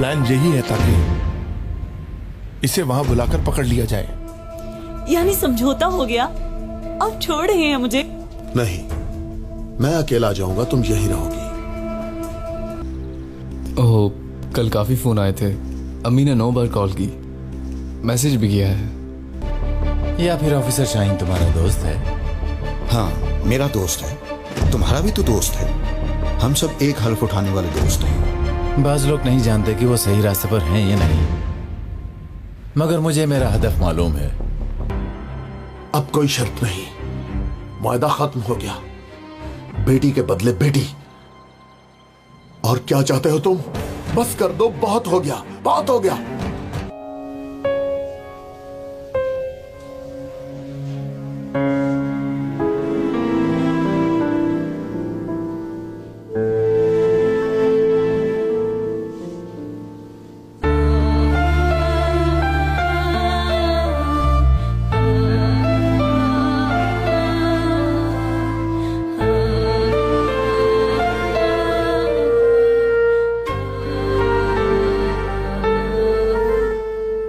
Plan यही है ताकि इसे वहां बुलाकर पकड़ लिया जाए। यानी समझौता हो गया, अब छोड़ रहे हैं मुझे? नहीं, मैं अकेला जाऊंगा, तुम यहीं रहोगी। ओह, कल काफी फोन आए थे। अम्मी ने 9 बार कॉल की, मैसेज भी किया है। या फिर ऑफिसर शाहीन तुम्हारा दोस्त है? हाँ, मेरा दोस्त है, तुम्हारा भी तो दोस्त है। हम सब एक हल्फ उठाने वाले दोस्त हैं। बाज लोग नहीं जानते कि वो सही रास्ते पर हैं या नहीं, मगर मुझे मेरा हदफ मालूम है। अब कोई शर्त नहीं, वायदा खत्म हो गया। बेटी के बदले बेटी। और क्या चाहते हो तुम? बस कर दो, बहुत हो गया, बहुत हो गया।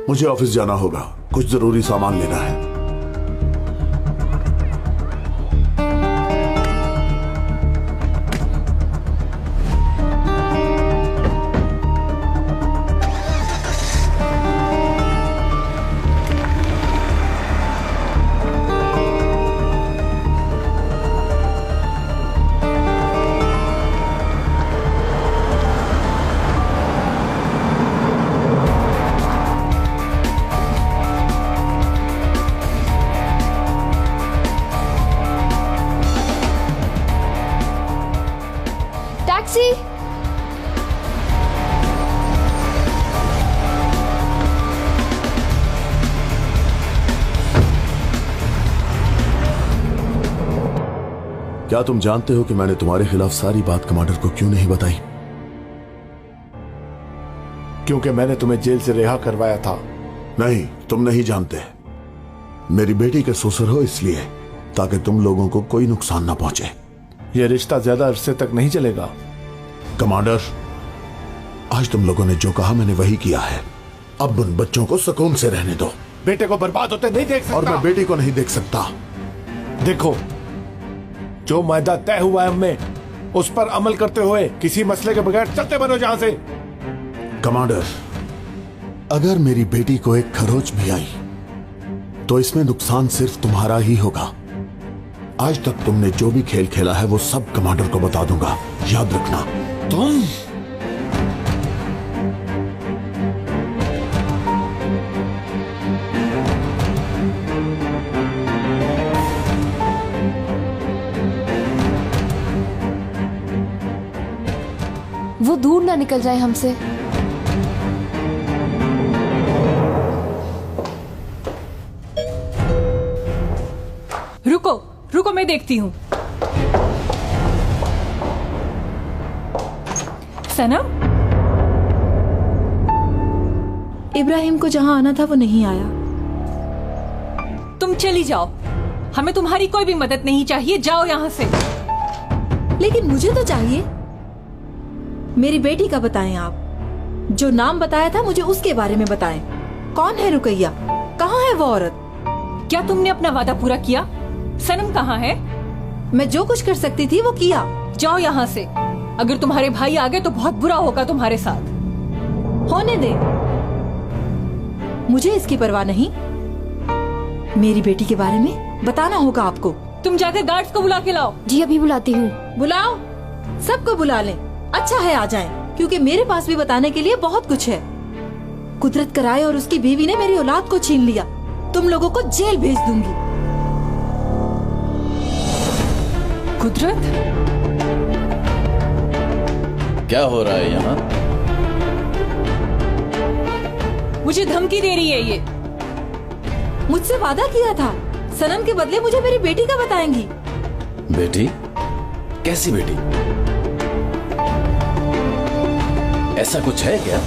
मुझे ऑफिस जाना होगा, कुछ जरूरी सामान लेना है। टैक्सी। क्या तुम जानते हो कि मैंने तुम्हारे खिलाफ सारी बात कमांडर को क्यों नहीं बताई? क्योंकि मैंने तुम्हें जेल से रिहा करवाया था। नहीं, तुम नहीं जानते। मेरी बेटी के ससुर हो इसलिए, ताकि तुम लोगों को कोई नुकसान ना पहुंचे। यह रिश्ता ज्यादा अरसे तक नहीं चलेगा। कमांडर, आज तुम लोगों ने जो कहा मैंने वही किया है। अब उन बच्चों को सुकून से रहने दो। बेटे को बर्बाद होते नहीं देख सकता। और मैं बेटी को नहीं देख सकता। देखो, जो मायदा तय हुआ है हमें, उस पर अमल करते हुए किसी मसले के बगैर चलते बनो जहां से। कमांडर, अगर मेरी बेटी को एक खरोच भी आई तो इसमें नुकसान सिर्फ तुम्हारा ही होगा। आज तक तुमने जो भी खेल खेला है वो सब कमांडर को बता दूंगा, याद रखना। तुम वो दूर ना निकल जाए हमसे। रुको रुको, मैं देखती हूँ। सनम, इब्राहिम को जहां आना था वो नहीं आया। तुम चली जाओ, हमें तुम्हारी कोई भी मदद नहीं चाहिए। जाओ यहाँ से। लेकिन मुझे तो चाहिए। मेरी बेटी का बताएं आप। जो नाम बताया था मुझे उसके बारे में बताएं। कौन है रुकैया? कहाँ है वो औरत? क्या तुमने अपना वादा पूरा किया? सनम कहाँ है? मैं जो कुछ कर सकती थी वो किया। जाओ यहाँ से। अगर तुम्हारे भाई आ गए तो बहुत बुरा होगा तुम्हारे साथ। होने दे, मुझे इसकी परवाह नहीं। मेरी बेटी के बारे में बताना होगा आपको। तुम जाकर गार्ड्स को बुला के लाओ। जी अभी बुलाती हूँ। बुलाओ, सबको बुला लें। अच्छा है आ जाएं, क्योंकि मेरे पास भी बताने के लिए बहुत कुछ है। कुदरत कराए और उसकी बीवी ने मेरी औलाद को छीन लिया, तुम लोगों को जेल भेज दूंगी। कुदरत, क्या हो रहा है यहाँ? मुझे धमकी दे रही है ये। मुझसे वादा किया था, सनम के बदले मुझे मेरी बेटी का बताएंगी। बेटी? कैसी बेटी? ऐसा कुछ है क्या?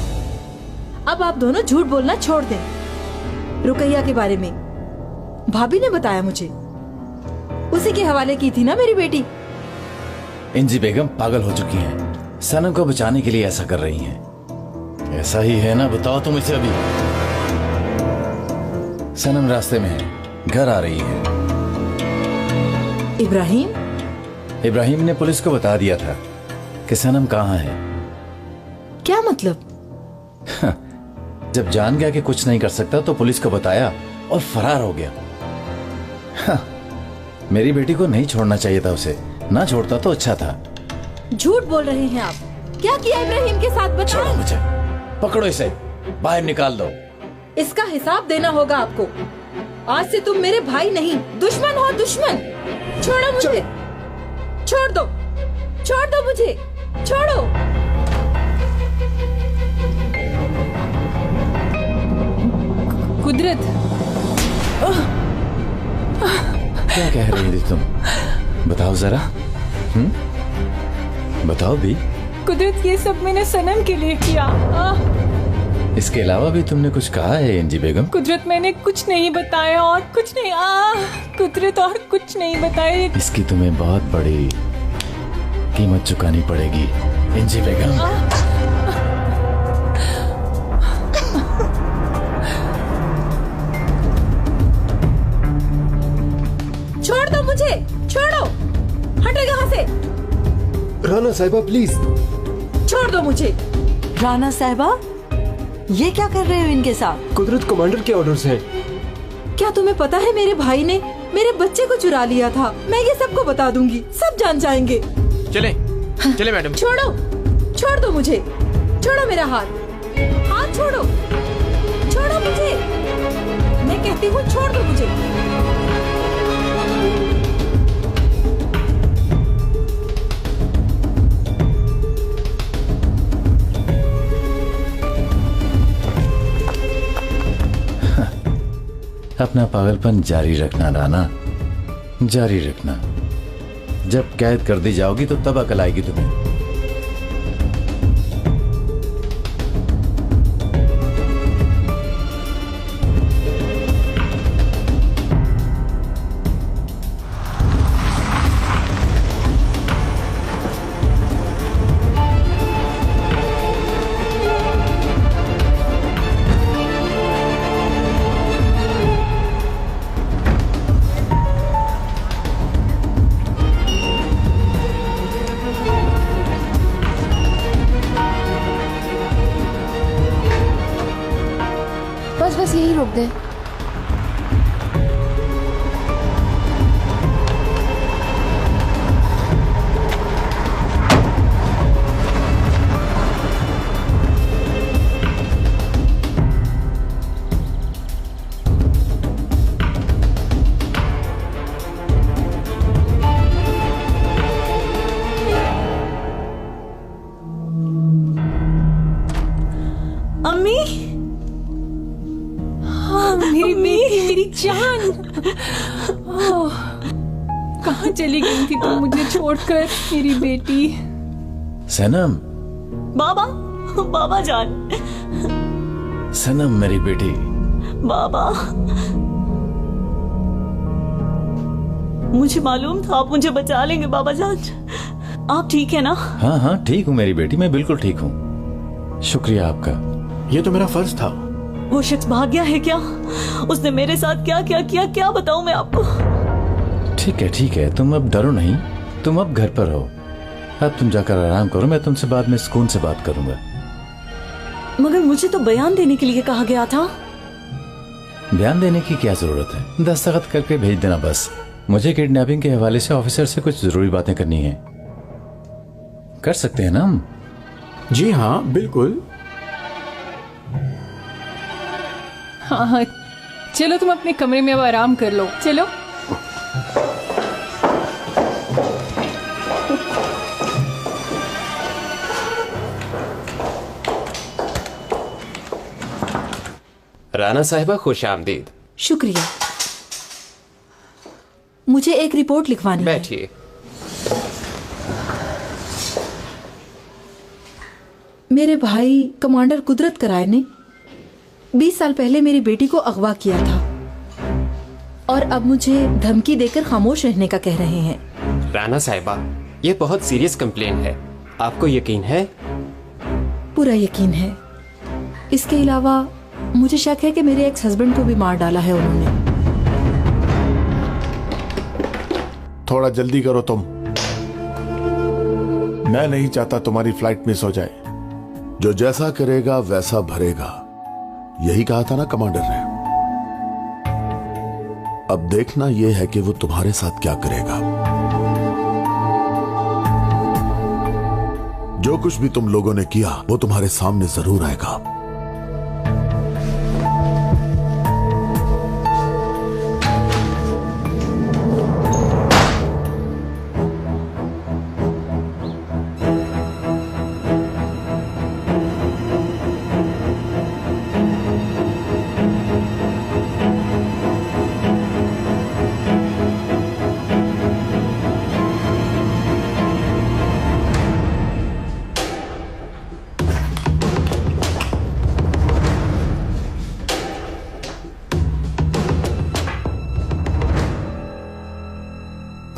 अब आप दोनों झूठ बोलना छोड़ दें। रुकैया के बारे में भाभी ने बताया मुझे, उसी के हवाले की थी ना मेरी बेटी। इंजी बेगम पागल हो चुकी हैं। सनम को बचाने के लिए ऐसा कर रही हैं। ऐसा ही है ना, बताओ तुम इसे अभी। सनम रास्ते में है, घर आ रही है। इब्राहिम ने पुलिस को बता दिया था कि सनम कहाँ है। क्या मतलब? जब जान गया कि कुछ नहीं कर सकता तो पुलिस को बताया और फरार हो गया। मेरी बेटी को नहीं छोड़ना चाहिए था उसे, ना छोड़ता तो अच्छा था। झूठ बोल रहे हैं आप। क्या किया इब्राहिम के साथ छोड़ो बताओ। मुझे, पकड़ो इसे, बाहर निकाल दो। इसका हिसाब देना होगा आपको। आज से तुम मेरे भाई नहीं, दुश्मन हो, दुश्मन। छोड़ो मुझे, छोड़ दो, छोड़ दो मुझे, छोड़ो। कुदरत, क्या कह रही थी तुम? बताओ जरा। बताओ भी। कुदरत, ये सब मैंने सनम के लिए किया। इसके अलावा भी तुमने कुछ कहा है एनजी बेगम? कुदरत, मैंने कुछ नहीं बताया और कुछ नहीं। कुदरत, और कुछ नहीं बताया। इसकी तुम्हें बहुत बड़ी कीमत चुकानी पड़ेगी एनजी बेगम। छोड़ दो मुझे, छोड़ो, हटो यहाँ से। राना साहिबा प्लीज। छोड़ दो मुझे। राना साहिबा, ये क्या कर रहे हो इनके साथ? कुदरत कमांडर के ऑर्डर्स हैं। क्या तुम्हें पता है मेरे भाई ने मेरे बच्चे को चुरा लिया था? मैं ये सबको बता दूंगी, सब जान जाएंगे। चले चले मैडम। छोड़ो, छोड़ दो मुझे, छोड़ो मेरा हाथ, हाथ छोड़ो, छोड़ो मुझे, मैं कहती हूँ छोड़ दो मुझे। अपना पागलपन जारी रखना राना, जारी रखना। जब कैद कर दी जाओगी तो तब अकल आएगी तुम्हें। बस यही रोक दे। अम्मी, मेरी बेटी, मेरी जान। कहाँ चली गई थी तुम मुझे छोड़कर, मेरी बेटी? सनम, बाबा, बाबा जान। सनम मेरी बेटी। बाबा, मुझे मालूम था आप मुझे बचा लेंगे बाबा जान। आप ठीक है ना? हाँ हाँ ठीक हूँ मेरी बेटी, मैं बिल्कुल ठीक हूँ। शुक्रिया आपका। ये तो मेरा फर्ज था। वो शख्स भाग गया है क्या? उसने मेरे साथ क्या क्या किया, क्या बताऊं मैं आपको? ठीक है, तुम अब डरो नहीं, तुम अब घर पर हो। अब तुम जाकर आराम करो, मैं तुमसे बाद में सुकून से बात करूंगा। मगर मुझे तो बयान देने के लिए कहा गया था। बयान देने की क्या जरूरत है? दस्तखत करके भेज देना बस। मुझे किडनैपिंग के हवाले से ऑफिसर से कुछ जरूरी बातें करनी है। कर सकते हैं ना हम? जी हाँ बिल्कुल। हाँ, चलो तुम अपने कमरे में अब आराम कर लो, चलो। राना साहिबा खुश आमदीद। शुक्रिया। मुझे एक रिपोर्ट लिखवानी है। बैठिए। मेरे भाई कमांडर कुदरत कराय ने 20 साल पहले मेरी बेटी को अगवा किया था और अब मुझे धमकी देकर खामोश रहने का कह रहे हैं। राना साहिबा, ये बहुत सीरियस कंप्लेन है, आपको यकीन है? पूरा यकीन है। इसके अलावा मुझे शक है कि मेरे एक्स हस्बैंड को भी मार डाला है उन्होंने। थोड़ा जल्दी करो तुम, मैं नहीं चाहता तुम्हारी फ्लाइट मिस हो जाए। जो जैसा करेगा वैसा भरेगा, यही कहा था ना कमांडर ने। अब देखना यह है कि वो तुम्हारे साथ क्या करेगा। जो कुछ भी तुम लोगों ने किया वो तुम्हारे सामने जरूर आएगा।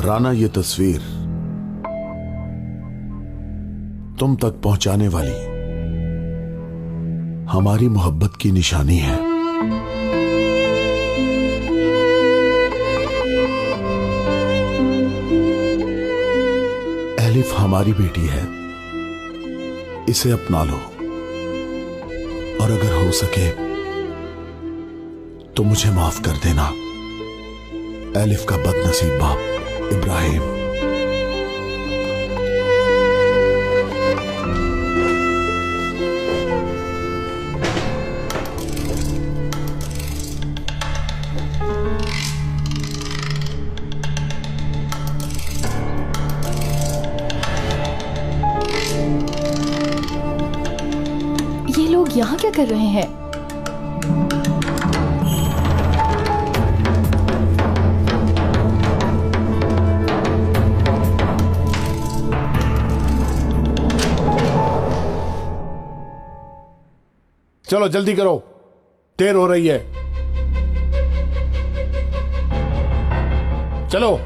राना, ये तस्वीर तुम तक पहुंचाने वाली हमारी मोहब्बत की निशानी है। एलिफ हमारी बेटी है, इसे अपना लो और अगर हो सके तो मुझे माफ कर देना। एलिफ का बदनसीब बाप इब्राहिम। ये लोग यहाँ क्या कर रहे हैं? चलो जल्दी करो, देर हो रही है। चलो।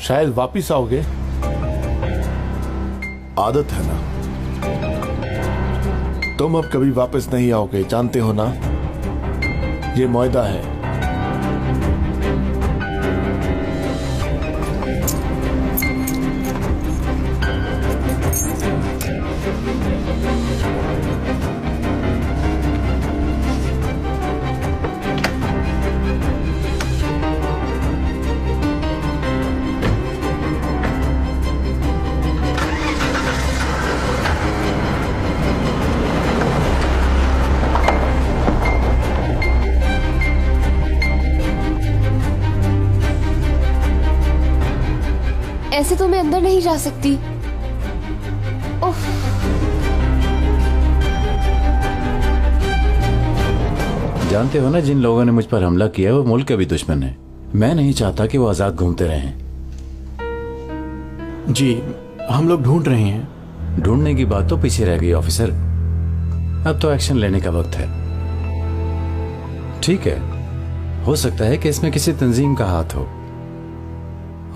शायद वापिस आओगे। आदत है ना। तुम अब कभी वापस नहीं आओगे, जानते हो ना। ये मुआहदा है। ऐसे तो मैं अंदर नहीं जा सकती। ओह, जानते हो ना, जिन लोगों ने मुझ पर हमला किया वो मुल्क के भी दुश्मन है। मैं नहीं चाहता कि वो आजाद घूमते रहें। जी, हम लोग ढूंढ रहे हैं। ढूंढने की बात तो पीछे रह गई ऑफिसर, अब तो एक्शन लेने का वक्त है। ठीक है, हो सकता है कि इसमें किसी तंजीम का हाथ हो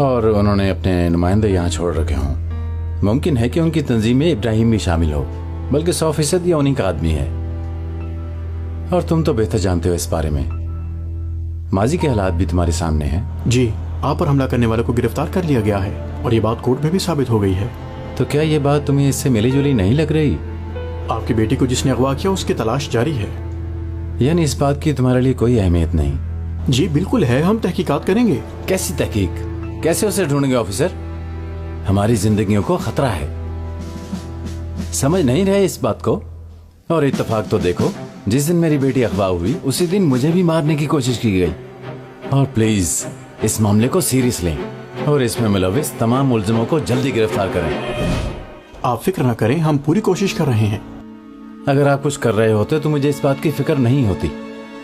और उन्होंने अपने नुमाइंदे यहाँ छोड़ रखे हों। मुमकिन है कि उनकी तंजीम में इब्राहिम भी शामिल हो, बल्कि 100% या उन्हीं का आदमी है। और तुम तो बेहतर जानते हो इस बारे में, माजी के हालात भी तुम्हारे सामने हैं। जी, आप पर हमला करने वाले को गिरफ्तार कर लिया गया है और ये बात कोर्ट में भी साबित हो गई है। तो क्या ये बात तुम्हें इससे मिली जुली नहीं लग रही? आपकी बेटी को जिसने अगवा किया उसकी तलाश जारी है। यानी इस बात की तुम्हारे लिए कोई अहमियत नहीं? जी बिल्कुल है, हम तहकीकात करेंगे। कैसी तहकीक? कैसे उसे ढूंढेंगे ऑफिसर? हमारी जिंदगियों को खतरा है, समझ नहीं रहे इस बात को? और इत्तेफाक तो देखो, जिस दिन मेरी बेटी अगवा हुई उसी दिन मुझे भी मारने की कोशिश की गई। और प्लीज इस मामले को सीरियस लें और इसमें मुलविस तमाम मुलजिमों को जल्दी गिरफ्तार करें। आप फिक्र न करें, हम पूरी कोशिश कर रहे हैं। अगर आप कुछ कर रहे होते तो मुझे इस बात की फिक्र नहीं होती।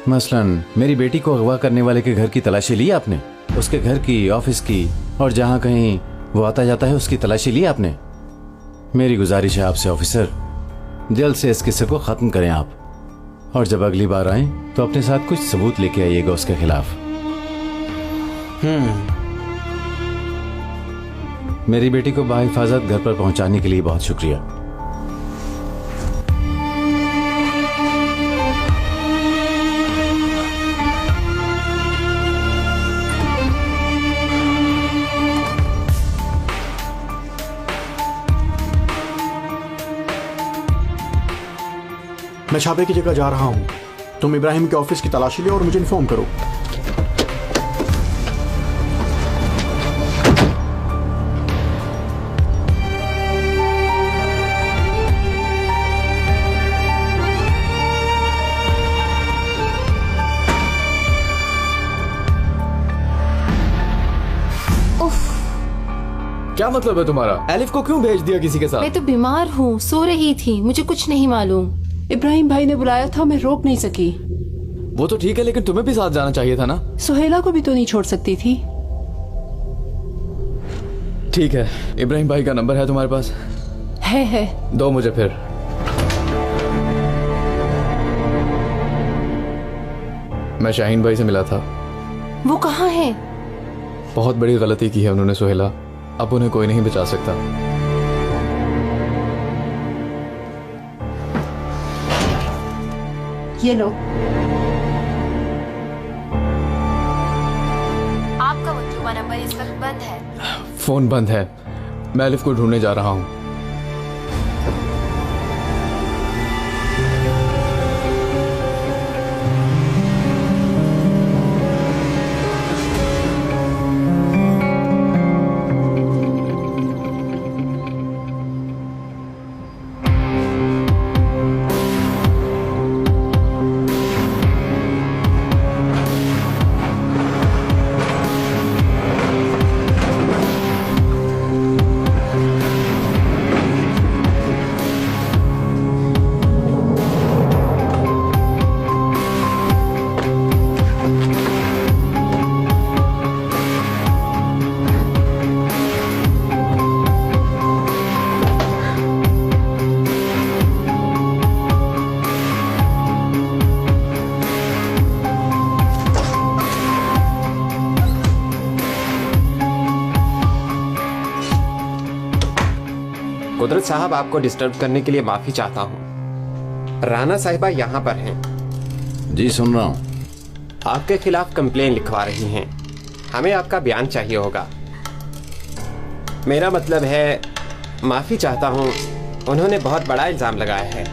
मसलन मेरी बेटी को अगवा करने वाले के घर की तलाशी ली आपने, उसके घर की, ऑफिस की और जहां कहीं वो आता जाता है उसकी तलाशी ली आपने। मेरी गुजारिश है आपसे ऑफिसर, जल्द से इस किस्से को खत्म करें आप, और जब अगली बार आए तो अपने साथ कुछ सबूत लेके आइएगा उसके खिलाफ। मेरी बेटी को बाहिफाजत घर पर पहुंचाने के लिए बहुत शुक्रिया। मैं छापे की जगह जा रहा हूं, तुम इब्राहिम के ऑफिस की तलाशी लो और मुझे इन्फॉर्म करो। क्या मतलब है तुम्हारा? एलिफ को क्यों भेज दिया किसी के साथ? मैं तो बीमार हूँ, सो रही थी, मुझे कुछ नहीं मालूम। इब्राहिम भाई ने बुलाया था, मैं रोक नहीं सकी। वो तो ठीक है, लेकिन तुम्हें भी साथ जाना चाहिए था ना। सुहेला को भी तो नहीं छोड़ सकती थी। ठीक है, इब्राहिम भाई का नंबर है तुम्हारे पास? है। दो मुझे फिर। मैं शाहीन भाई से मिला था। वो कहाँ है? बहुत बड़ी गलती की है उन्होंने सुहेला, अब उन्हें कोई नहीं बचा सकता। ये लो। आपका मतलूबा नंबर इस वक्त बंद है। फोन बंद है, मैं एलिफ को ढूंढने जा रहा हूँ। कुदरत साहब, आपको डिस्टर्ब करने के लिए माफी चाहता हूँ। राना साहिबा यहाँ पर हैं। जी सुन रहा हूँ। आपके खिलाफ कंप्लेन लिखवा रही हैं। हमें आपका बयान चाहिए होगा। मेरा मतलब है, माफी चाहता हूँ, उन्होंने बहुत बड़ा इल्जाम लगाया है।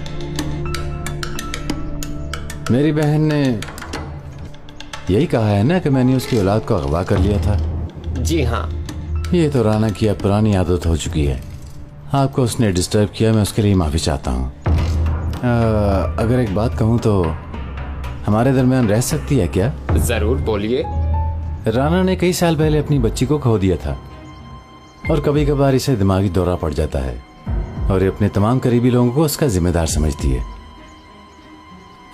मेरी बहन ने यही कहा है ना कि मैंने उसकी औलाद को अगवा कर लिया था। जी हाँ। ये तो राना की अब पुरानी आदत हो चुकी है। आपको उसने डिस्टर्ब किया, मैं उसके लिए माफ़ी चाहता हूँ। अगर एक बात कहूँ तो हमारे दरमियान रह सकती है क्या? जरूर बोलिए। राना ने कई साल पहले अपनी बच्ची को खो दिया था और कभी कभार इसे दिमागी दौरा पड़ जाता है और ये अपने तमाम करीबी लोगों को उसका जिम्मेदार समझती है।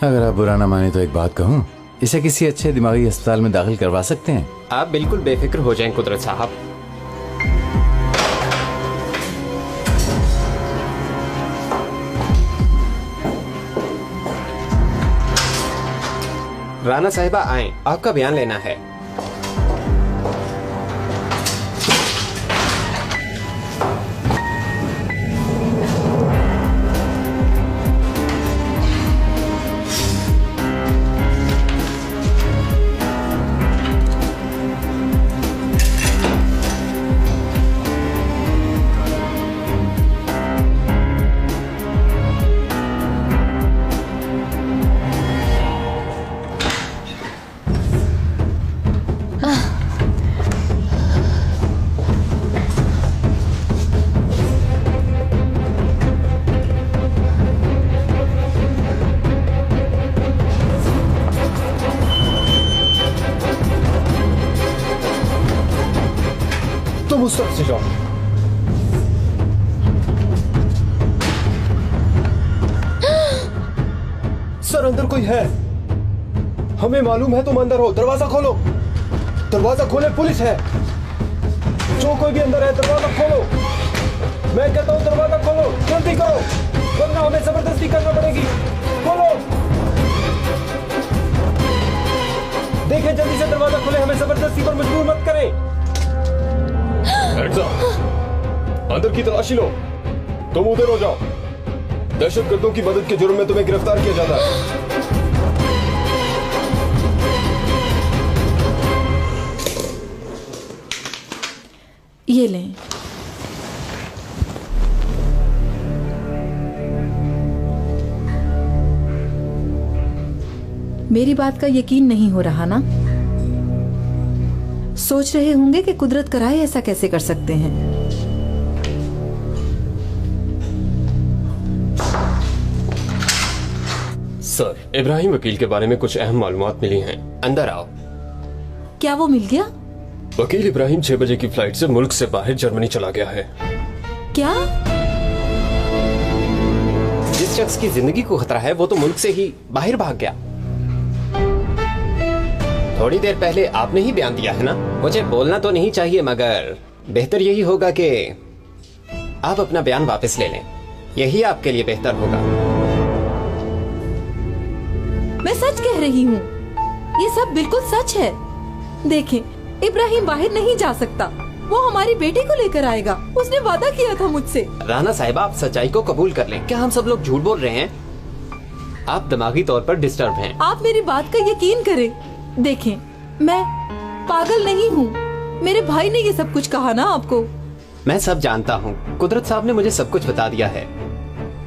अगर आप बुरा ना माने तो एक बात कहूँ, इसे किसी अच्छे दिमागी अस्पताल में दाखिल करवा सकते हैं। आप बिल्कुल बेफिक्र हो जाएं कुदरत साहब। राना साहिबा आए, आपका बयान लेना है। तुम उस तरफ से जाओ। सर अंदर कोई है। हमें मालूम है तुम अंदर हो। दरवाजा खोलो, दरवाजा खोले, पुलिस है। जो कोई भी अंदर है दरवाजा खोलो। मैं कहता हूँ दरवाजा खोलो, जल्दी करो, वरना हमें जबरदस्ती करना पड़ेगी। खोलो, देखें जल्दी से दरवाजा खोले, हमें जबरदस्ती पर मजबूर मत करें। अंदर की तलाशी लो। तुम उधर हो जाओ। दहशतगर्दों की मदद के जुर्म में तुम्हें गिरफ्तार किया जाता है। ये लें। मेरी बात का यकीन नहीं हो रहा ना? सोच रहे होंगे कि कुदरत कराए ऐसा कैसे कर सकते हैं। सर, इब्राहिम वकील के बारे में कुछ अहम मालूमात मिली हैं। अंदर आओ। क्या वो मिल गया? वकील इब्राहिम 6 बजे की फ्लाइट से मुल्क से बाहर जर्मनी चला गया है। क्या? जिस शख्स की जिंदगी को खतरा है वो तो मुल्क से ही बाहर भाग गया। थोड़ी देर पहले आपने ही बयान दिया है ना? मुझे बोलना तो नहीं चाहिए, मगर बेहतर यही होगा कि आप अपना बयान वापस ले लें। यही आपके लिए बेहतर होगा। मैं सच कह रही हूँ, ये सब बिल्कुल सच है। देखें, इब्राहिम बाहर नहीं जा सकता। वो हमारी बेटी को लेकर आएगा। उसने वादा किया था मुझसे। राना साहिबा, आप सच्चाई को कबूल कर लें। क्या हम सब लोग झूठ बोल रहे हैं? आप दिमागी तौर पर डिस्टर्ब हैं। आप मेरी बात का यकीन करें। देखें, मैं पागल नहीं हूँ। मेरे भाई ने ये सब कुछ कहा ना आपको। मैं सब जानता हूँ। कुदरत साहब ने मुझे सब कुछ बता दिया है।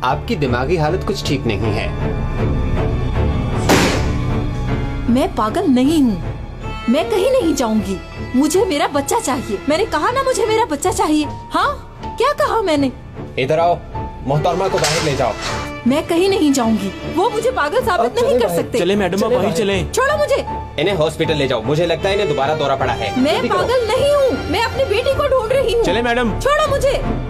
आपकी दिमागी हालत कुछ ठीक नहीं है। मैं पागल नहीं हूँ। मैं कहीं नहीं जाऊंगी। मुझे मेरा बच्चा चाहिए। मैंने कहा ना, मुझे मेरा बच्चा चाहिए। हाँ, क्या कहा मैंने? इधर आओ, मोहतरमा को बाहर ले जाओ। मैं कहीं नहीं जाऊंगी। वो मुझे पागल साबित नहीं कर सकते। चले मैडम, आप वहीं चले। छोड़ो मुझे। इन्हें हॉस्पिटल ले जाओ। मुझे लगता है इन्हें दोबारा दौरा पड़ा है। मैं पागल नहीं हूँ। मैं अपनी बेटी को ढूंढ रही हूँ। चले मैडम। छोड़ो मुझे।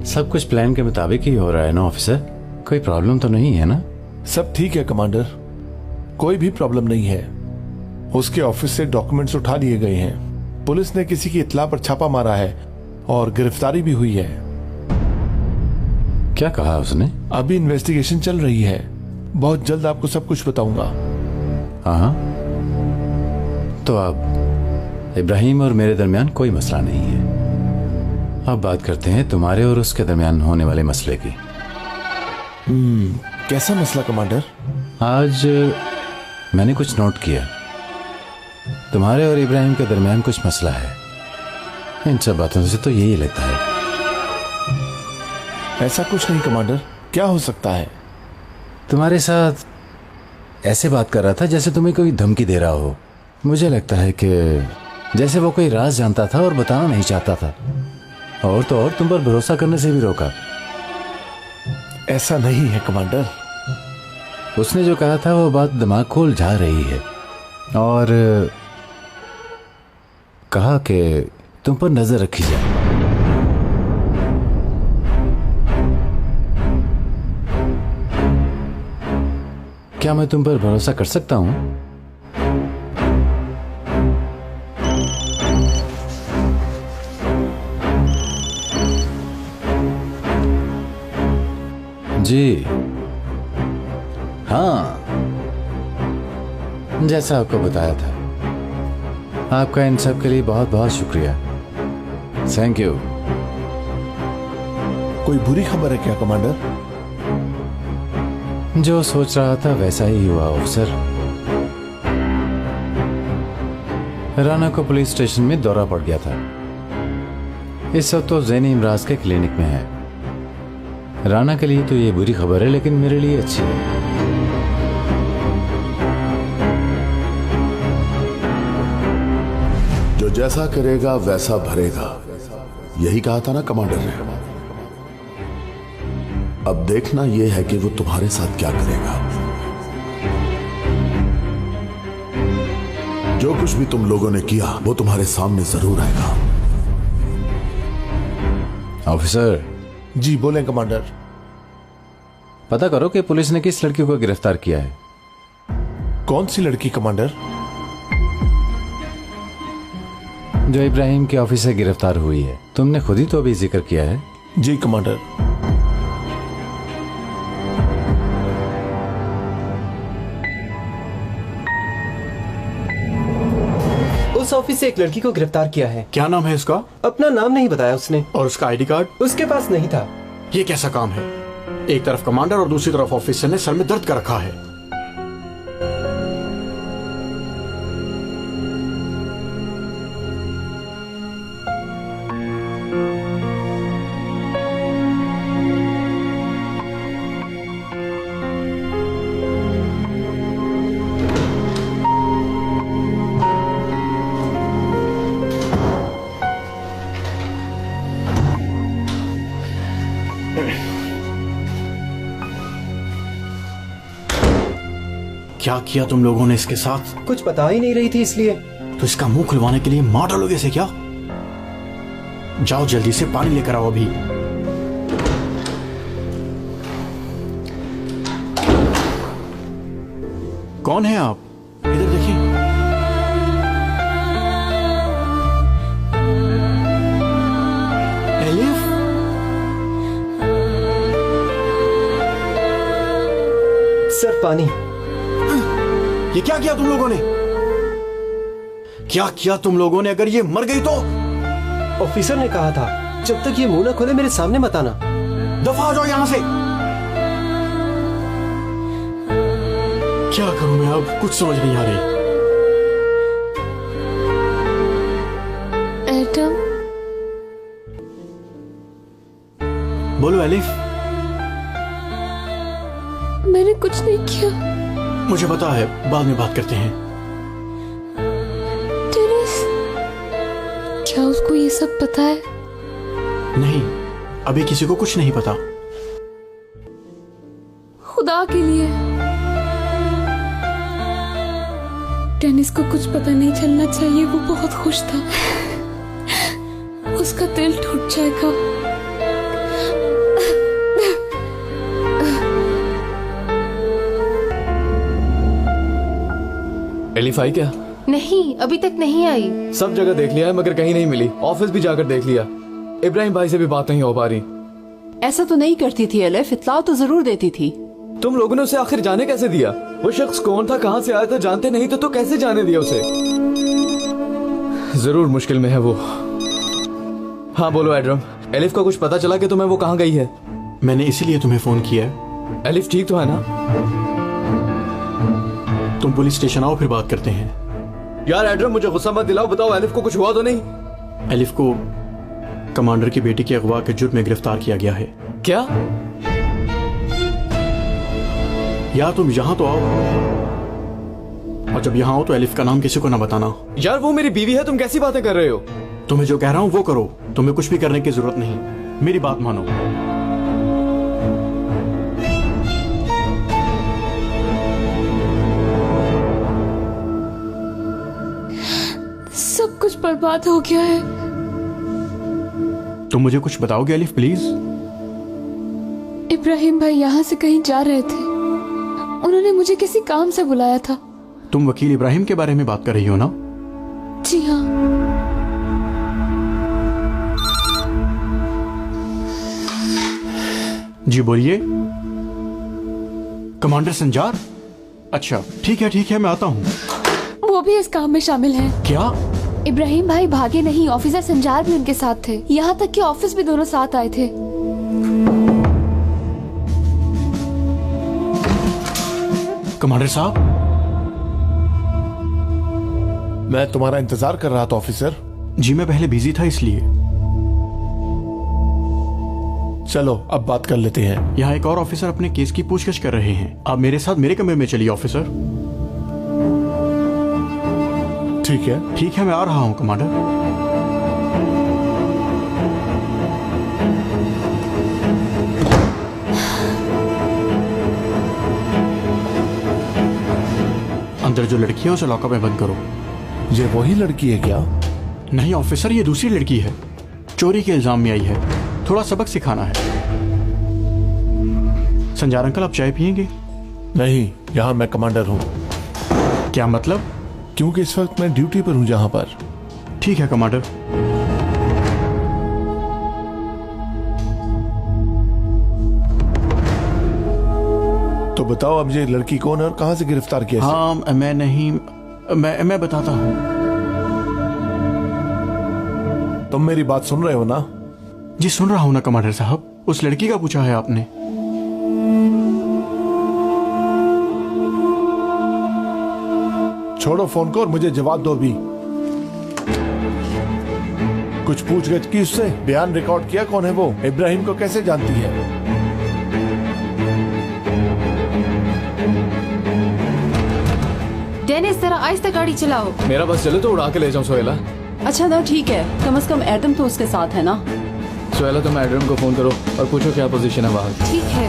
सब कुछ प्लान के मुताबिक ही हो रहा है ना ऑफिसर? कोई प्रॉब्लम तो नहीं है ना? सब ठीक है कमांडर, कोई भी प्रॉब्लम नहीं है। उसके ऑफिस से डॉक्यूमेंट्स उठा लिए गए हैं। पुलिस ने किसी की इत्तला पर छापा मारा है और गिरफ्तारी भी हुई है। क्या कहा उसने? अभी इन्वेस्टिगेशन चल रही है। बहुत जल्द आपको सब कुछ बताऊंगा। हाँ, तो अब इब्राहिम और मेरे दरमियान कोई मसला नहीं है। अब बात करते हैं तुम्हारे और उसके दरमियान होने वाले मसले की। कैसा मसला कमांडर? आज मैंने कुछ नोट किया। तुम्हारे और इब्राहिम के दरमियान कुछ मसला है। इन सब बातों से तो यही लगता है। ऐसा कुछ नहीं कमांडर, क्या हो सकता है? तुम्हारे साथ ऐसे बात कर रहा था जैसे तुम्हें कोई धमकी दे रहा हो। मुझे लगता है कि जैसे वो कोई राज जानता था और बताना नहीं चाहता था, और तो और तुम पर भरोसा करने से भी रोका। ऐसा नहीं है कमांडर। उसने जो कहा था वो बात दिमाग खोल जा रही है, और कहा कि तुम पर नजर रखी जाए। क्या मैं तुम पर भरोसा कर सकता हूं? जी हाँ, जैसा आपको बताया था। आपका इन सब के लिए बहुत बहुत शुक्रिया। Thank you. कोई बुरी खबर है क्या कमांडर? जो सोच रहा था वैसा ही हुआ ऑफिसर। राना को पुलिस स्टेशन में दौरा पड़ गया था। इस वक्त तो ज़ैनी इमराज के क्लिनिक में है। राना के लिए तो ये बुरी खबर है, लेकिन मेरे लिए अच्छी है। जो जैसा करेगा वैसा भरेगा, यही कहा था ना कमांडर ने। अब देखना यह है कि वो तुम्हारे साथ क्या करेगा। जो कुछ भी तुम लोगों ने किया वो तुम्हारे सामने जरूर आएगा। ऑफिसर। जी बोलें कमांडर। पता करो कि पुलिस ने किस लड़की को गिरफ्तार किया है। कौन सी लड़की कमांडर? जो इब्राहिम के ऑफिस से गिरफ्तार हुई है। तुमने खुद ही तो अभी जिक्र किया है। जी कमांडर। उस ऑफिस से एक लड़की को गिरफ्तार किया है। क्या नाम है उसका? अपना नाम नहीं बताया उसने। और उसका आईडी कार्ड? उसके पास नहीं था। ये कैसा काम है? एक तरफ कमांडर और दूसरी तरफ ऑफिसर ने सर में दर्द कर रखा है। क्या किया तुम लोगों ने इसके साथ? कुछ पता ही नहीं रही थी इसलिए। तो इसका मुंह खुलवाने के लिए मार डालोगे इसे क्या? जाओ जल्दी से पानी लेकर आओ अभी। कौन है आप? इधर देखिए। एलिफ? सर पानी। ये क्या किया तुम लोगों ने? क्या किया तुम लोगों ने? अगर ये मर गई तो? ऑफिसर ने कहा था जब तक ये मुंह न खोले मेरे सामने मत आना। दफा हो जाओ यहां से। क्या करूं मैं अब? कुछ समझ नहीं आ रही। एडम। बोलो एलिफ। मैंने कुछ नहीं किया। मुझे पता है, बाद में बात करते हैं। डेनिस, क्या उसको ये सब पता है? नहीं, अभी किसी को कुछ नहीं पता। खुदा के लिए डेनिस को कुछ पता नहीं चलना चाहिए। वो बहुत खुश था। उसका दिल टूट जाएगा। एलिफ आई क्या? नहीं, अभी तक नहीं आई। सब जगह देख लिया है मगर कहीं नहीं मिली। ऑफिस भी जाकर देख लिया। इब्राहिम भाई से भी बात नहीं हो पा रही। ऐसा तो नहीं करती थी एलिफ, इत्तला तो जरूर देती थी। तुम लोगों ने उसे आखिर जाने कैसे दिया? वो शख्स कौन था, कहां से आया था, जानते नहीं तो कैसे जाने दिया उसे? जरूर मुश्किल में है वो। हाँ बोलो एडम। एलिफ को कुछ पता चला कि तुम्हें वो कहाँ गई है? मैंने इसीलिए तुम्हें फोन किया है। एलिफ ठीक तो है ना? तुम पुलिस स्टेशन आओ, फिर बात करते हैं। यार एडम, मुझे गुस्सा मत दिलाओ। बताओ एलिफ को कुछ हुआ तो नहीं? एलिफ को कमांडर की बेटी के अगवा के जुर्म में गिरफ्तार किया गया है। क्या? यार तुम यहाँ तो आओ, और जब यहाँ आओ तो एलिफ का नाम किसी को ना बताना। यार वो मेरी बीवी है, तुम कैसी बातें कर रहे हो? तुम्हें जो कह रहा हूँ वो करो, तुम्हें कुछ भी करने की जरूरत नहीं। मेरी बात मानो। सब कुछ बर्बाद हो गया है। तुम मुझे कुछ बताओगे एलिफ प्लीज? इब्राहिम भाई यहाँ से कहीं जा रहे थे। उन्होंने मुझे किसी काम से बुलाया था। तुम वकील इब्राहिम के बारे में बात कर रही हो ना? जी हाँ। जी बोलिए। कमांडर संजार? अच्छा ठीक है मैं आता हूँ। वो भी इस काम में शामिल है। क्या? इब्राहिम भाई भागे नहीं, ऑफिसर संजार भी उनके साथ थे। यहाँ तक कि ऑफिस भी दोनों साथ आए थे। कमांडर साहब, मैं तुम्हारा इंतजार कर रहा था ऑफिसर। जी मैं पहले बिजी था इसलिए। चलो अब बात कर लेते हैं। यहाँ एक और ऑफिसर अपने केस की पूछताछ कर रहे हैं। आप मेरे साथ मेरे कमरे में चलिए ऑफिसर। ठीक है मैं आ रहा हूँ कमांडर। अंदर जो लड़की है उसे लॉकअप में बंद करो। ये वही लड़की है क्या? नहीं ऑफिसर, ये दूसरी लड़की है। चोरी के इल्जाम में आई है। थोड़ा सबक सिखाना है। संजार अंकल, आप चाय पियेंगे? नहीं, यहाँ मैं कमांडर हूँ। क्या मतलब? क्योंकि इस वक्त मैं ड्यूटी पर हूँ जहाँ पर। ठीक है कमांडर। तो बताओ अब ये लड़की कौन है और कहाँ से गिरफ्तार किया? हाँ, मैं बताता हूँ। तुम मेरी बात सुन रहे हो ना? जी सुन रहा हूँ ना कमांडर साहब। उस लड़की का पूछा है आपने? छोड़ो फोन को और मुझे जवाब दो भी। कुछ पूछगछ की उससे? बयान रिकॉर्ड किया? कौन है वो? इब्राहिम को कैसे जानती है? डेनिस, जरा आहिस्ता गाड़ी चलाओ। मेरा बस चले तो उड़ा के ले जाऊं सोहेला। अच्छा ना, ठीक है, कम से कम एडम तो उसके साथ है ना। सोहेला, तुम एडम को फोन करो और पूछो क्या पोजीशन है वहां। ठीक है।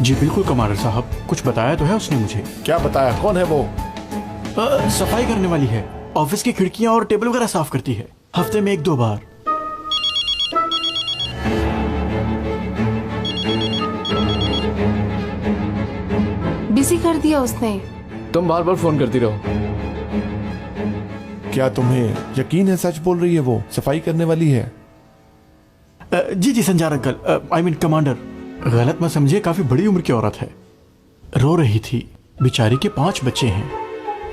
जी बिल्कुल कमांडर साहब, कुछ बताया तो है उसने मुझे। क्या बताया? कौन है वो? सफाई करने वाली है, ऑफिस की खिड़कियां और टेबल वगैरह साफ करती है, हफ्ते में 1-2 बार। बिजी कर दिया उसने। तुम बार बार फोन करती रहो। क्या तुम्हें यकीन है सच बोल रही है? वो सफाई करने वाली है? जी Sanjar uncle, I mean commander, गलत मत समझिए, काफी बड़ी उम्र की औरत है। रो रही थी, बेचारी के 5 बच्चे हैं,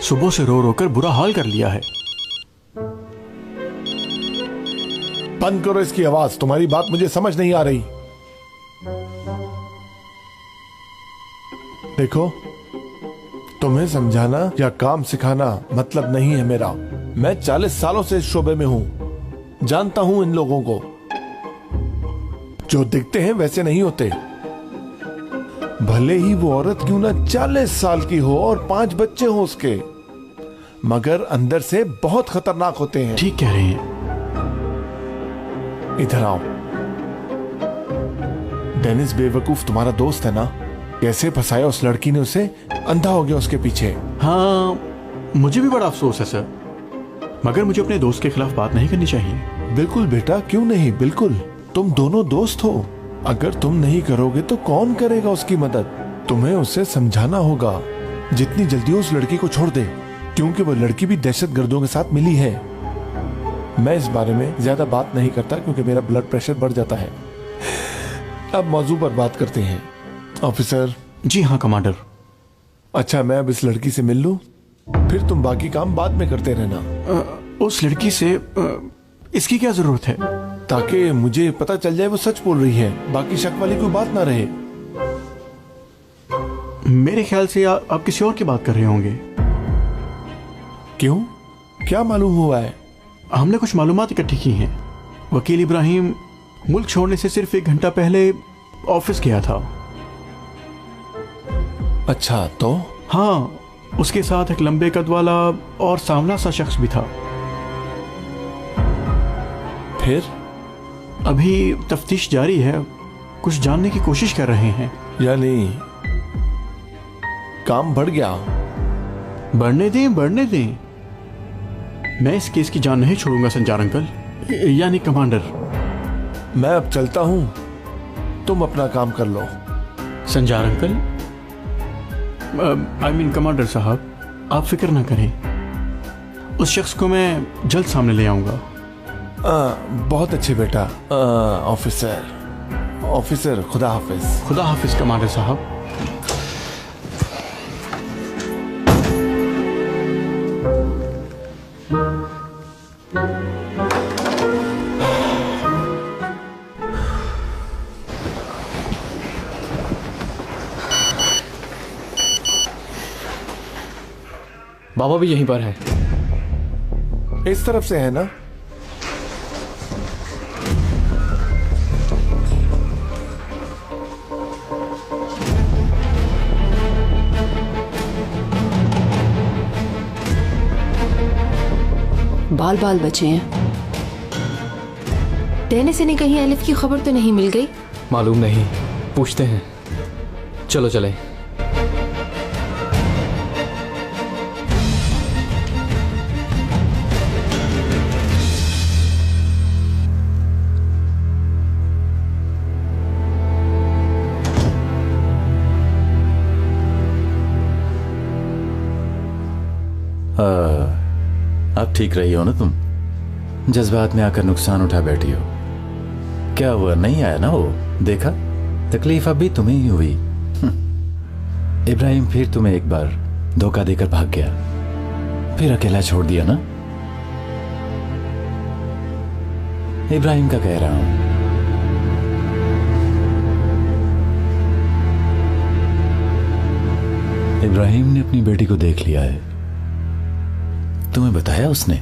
सुबह से रो रो कर बुरा हाल कर लिया है। बंद करो इसकी आवाज, तुम्हारी बात मुझे समझ नहीं आ रही। देखो, तुम्हें समझाना या काम सिखाना मतलब नहीं है मेरा। मैं 40 सालों से इस शोबे में हूं, जानता हूं इन लोगों को। जो दिखते हैं वैसे नहीं होते। भले ही वो औरत क्यों ना 40 साल की हो और 5 बच्चे हो उसके, मगर अंदर से बहुत खतरनाक होते हैं। ठीक कह रहे हैं। इधर आओ। डेनिस बेवकूफ तुम्हारा दोस्त है ना? कैसे फंसाया उस लड़की ने उसे, अंधा हो गया उसके पीछे। हाँ, मुझे भी बड़ा अफसोस है सर, मगर मुझे अपने दोस्त के खिलाफ बात नहीं करनी चाहिए। बिल्कुल बेटा, क्यों नहीं, बिल्कुल। तुम दोनों दोस्त हो, अगर तुम नहीं करोगे तो कौन करेगा उसकी मदद? तुम्हें उसे समझाना होगा जितनी जल्दी उस लड़की को छोड़ दे, क्योंकि वो लड़की भी दहशतगर्दों के साथ मिली है। मैं इस बारे में ज्यादा बात नहीं करता क्योंकि मेरा ब्लड प्रेशर बढ़ जाता है। अब मौजू पर बात करते हैं। ऑफिसर। जी हाँ कमांडर। अच्छा, मैं अब इस लड़की से मिल लूं, फिर तुम बाकी काम बाद में करते रहना। उस लड़की से इसकी क्या जरूरत है? ताकि मुझे पता चल जाए वो सच बोल रही है, बाकी शक वाली कोई बात ना रहे। मेरे ख्याल से आप किसी और की बात कर रहे होंगे। क्यों, क्या मालूम हुआ है? हमने कुछ मालूमात इकट्ठी की हैं। वकील इब्राहिम मुल्क छोड़ने से सिर्फ 1 घंटा पहले ऑफिस गया था। अच्छा, तो? हाँ, उसके साथ एक लंबे कद वाला और सांवला सा शख्स भी था। फिर? अभी तफ्तीश जारी है, कुछ जानने की कोशिश कर रहे हैं। यानी काम बढ़ गया? बढ़ने दें। मैं इस केस की जान नहीं छोड़ूंगा संजार अंकल, यानी कमांडर। मैं अब चलता हूं, तुम अपना काम कर लो। Sanjar uncle, I mean commander साहब, आप फिक्र ना करें, उस शख्स को मैं जल्द सामने ले आऊंगा। बहुत अच्छे बेटा। ऑफिसर, खुदा हाफिज। खुदा हाफिज कमांडर साहब। बाबा भी यहीं पर है। इस तरफ से है ना? बाल बचे हैं। डेनिस ने कहीं एलिफ की खबर तो नहीं मिल गई? मालूम नहीं, पूछते हैं। चलो चले। ठीक रही हो ना तुम? जज्बात में आकर नुकसान उठा बैठी हो। क्या हुआ, नहीं आया ना वो? देखा, तकलीफ अभी तुम्हें ही हुई। इब्राहिम फिर तुम्हें एक बार धोखा देकर भाग गया, फिर अकेला छोड़ दिया ना। इब्राहिम का कह रहा हूं। इब्राहिम ने अपनी बेटी को देख लिया है। तुम्हें बताया उसने?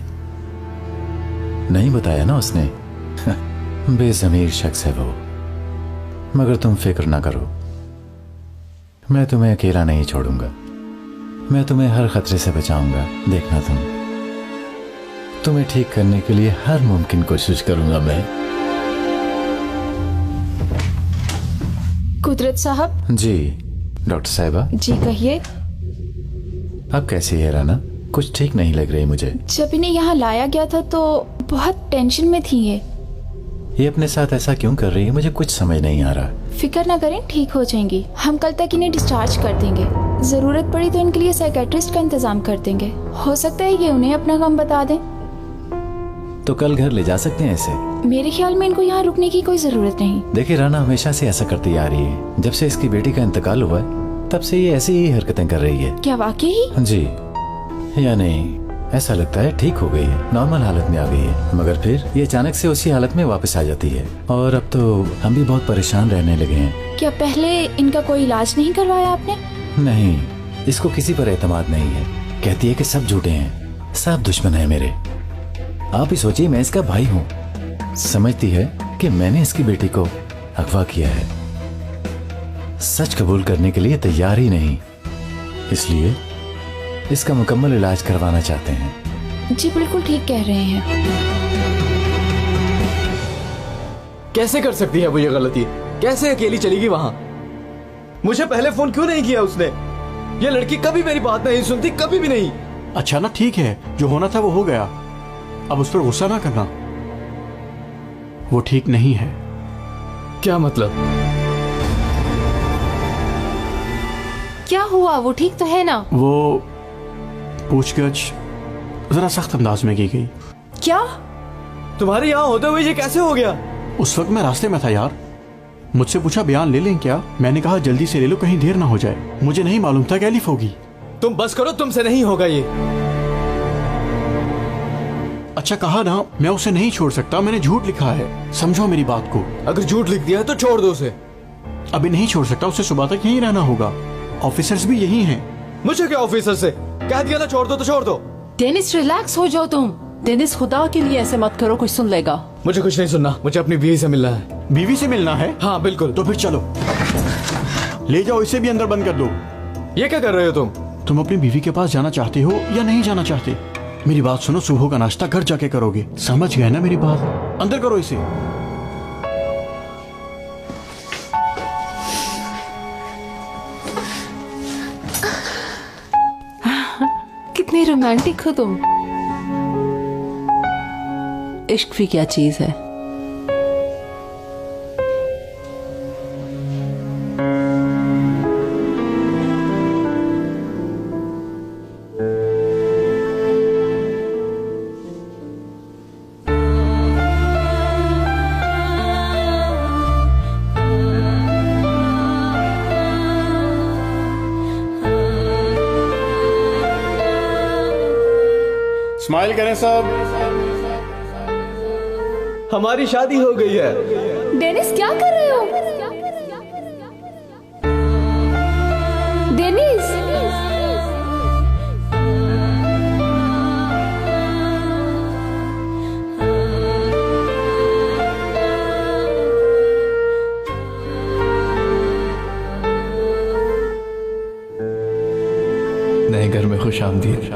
नहीं बताया ना उसने। बेज़मीर शख्स है वो। मगर तुम फिक्र ना करो, मैं तुम्हें अकेला नहीं छोड़ूंगा। मैं तुम्हें हर खतरे से बचाऊंगा। देखना तुम्हें ठीक करने के लिए हर मुमकिन कोशिश करूंगा मैं। कुदरत साहब। जी डॉक्टर साहिबा। जी कहिए। अब कैसी है राना? कुछ ठीक नहीं लग रही मुझे। जब इन्हें यहाँ लाया गया था तो बहुत टेंशन में थी ये अपने साथ ऐसा क्यों कर रही है, मुझे कुछ समझ नहीं आ रहा। फिक्र ना करें, ठीक हो जाएंगी। हम कल तक इन्हें डिस्चार्ज कर देंगे। जरूरत पड़ी तो इनके लिए साइकेट्रिस्ट का इंतजाम कर देंगे। हो सकता है ये उन्हें अपना काम बता दें। तो कल घर ले जा सकते हैं इसे? मेरे ख्याल में इनको यहाँ रुकने की कोई जरूरत नहीं। देखिए राना हमेशा से ऐसा करती आ रही है। जब से इसकी बेटी का इंतकाल हुआ है तब से ये ऐसी ही हरकतें कर रही है। क्या वाकई? जी, या नहीं, ऐसा लगता है ठीक हो गई है, नॉर्मल हालत में आ गई है, मगर फिर ये अचानक से उसी हालत में वापस आ जाती है। और अब तो हम भी बहुत परेशान रहने लगे हैं। क्या पहले इनका कोई इलाज नहीं करवाया आपने? नहीं, इसको किसी पर एतमाद नहीं है। कहती है कि सब झूठे हैं, सब दुश्मन है मेरे। आप ही सोचिए, मैं इसका भाई हूँ। समझती है कि मैंने इसकी बेटी को अगवा किया है। सच कबूल करने के लिए तैयार ही नहीं, इसलिए इसका मुकम्मल इलाज करवाना चाहते हैं। जी बिल्कुल ठीक कह रहे हैं। कैसे कर सकती है वो ये गलती? कैसे अकेली चलेगी वहां? मुझे पहले फोन क्यों नहीं किया उसने? ये लड़की कभी मेरी बात नहीं सुनती, कभी भी नहीं। अच्छा ना, ठीक है, जो होना था वो हो गया। अब उस पर गुस्सा ना करना, वो ठीक नहीं है। क्या मतलब? क्या हुआ? वो ठीक तो है ना? वो पूछगछ जरा सख्त अंदाज में की गई। क्या? तुम्हारे यहाँ होते हुए ये कैसे हो गया? उस वक्त मैं रास्ते में था यार। मुझसे पूछा बयान ले लें क्या? मैंने कहा जल्दी से ले लो, कहीं देर ना हो जाए। मुझे नहीं मालूम था कि एलिफ होगी। तुम बस करो, तुमसे नहीं होगा ये। अच्छा कहा ना, मैं उसे नहीं छोड़ सकता। मैंने झूठ लिखा है, समझो मेरी बात को। अगर झूठ लिख दिया है तो छोड़ दो उसे। अभी नहीं छोड़ सकता, उसे सुबह तक यहीं रहना होगा। ऑफिसर्स भी यही हैं। मुझे क्या ऑफिसर से? कह दिया ना छोड़ दो तो छोड़ दो। डेनिस रिलैक्स हो जाओ तुम। डेनिस खुदा के लिए ऐसे मत करो, कोई सुन लेगा। मुझे कुछ नहीं सुनना, मुझे अपनी बीवी से मिलना है। बीवी से मिलना है? हाँ बिल्कुल। तो फिर चलो, ले जाओ, इसे भी अंदर बंद कर दो। ये क्या कर रहे हो तुम? तुम अपनी बीवी के पास जाना चाहते हो या नहीं जाना चाहते? मेरी बात सुनो, सुबह का नाश्ता घर जाके करोगे, समझ गए ना मेरी बात? अंदर करो इसे। कितनी रोमांटिक हो तुम। इश्क भी क्या चीज है। स्माइल करें सब। हमारी शादी हो गई है। डेनिस क्या कर रहे हो? डेनिस, नए घर में खुश आमदीद।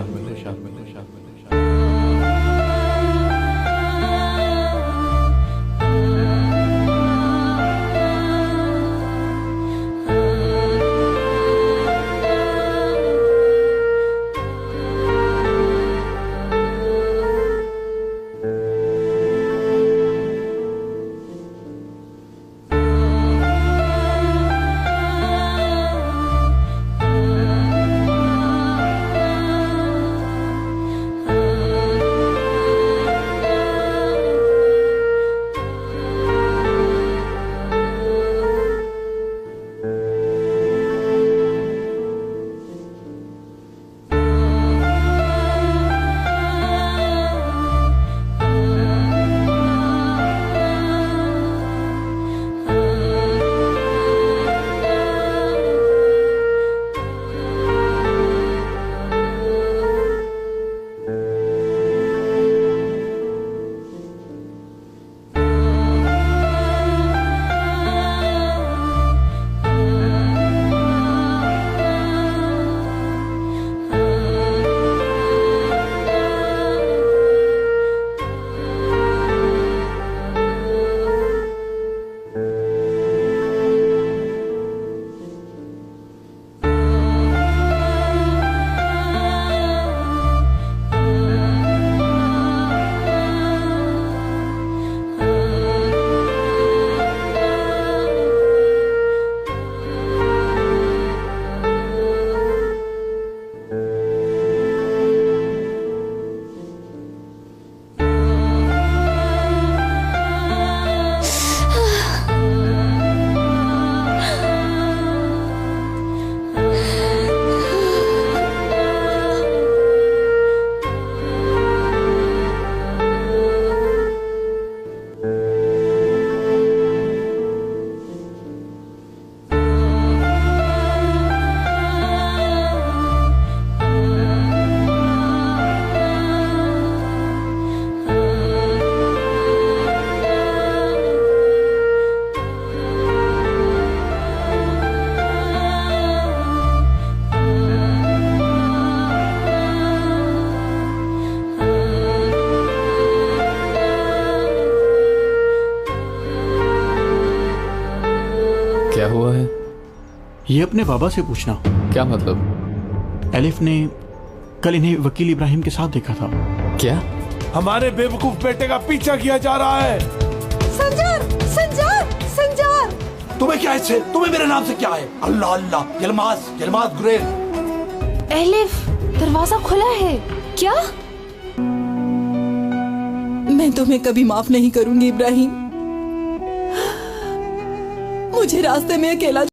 क्या हुआ है? ये अपने बाबा से पूछना। क्या मतलब? एलिफ ने कल इन्हें वकील इब्राहिम के साथ देखा था। क्या? हमारे बेवकूफ बेटे का पीछा किया जा रहा है। संजार, संजार, संजार! तुम्हें क्या है? तुम्हें मेरे नाम से क्या है? अल्लाह अल्लाह, यलमास, यलमास गुरेज। एलिफ, दरवाजा खुला है। क्या? मैं तुम्हें कभी माफ नहीं करूंगी इब्राहिम। मुझे रास्ते में अकेला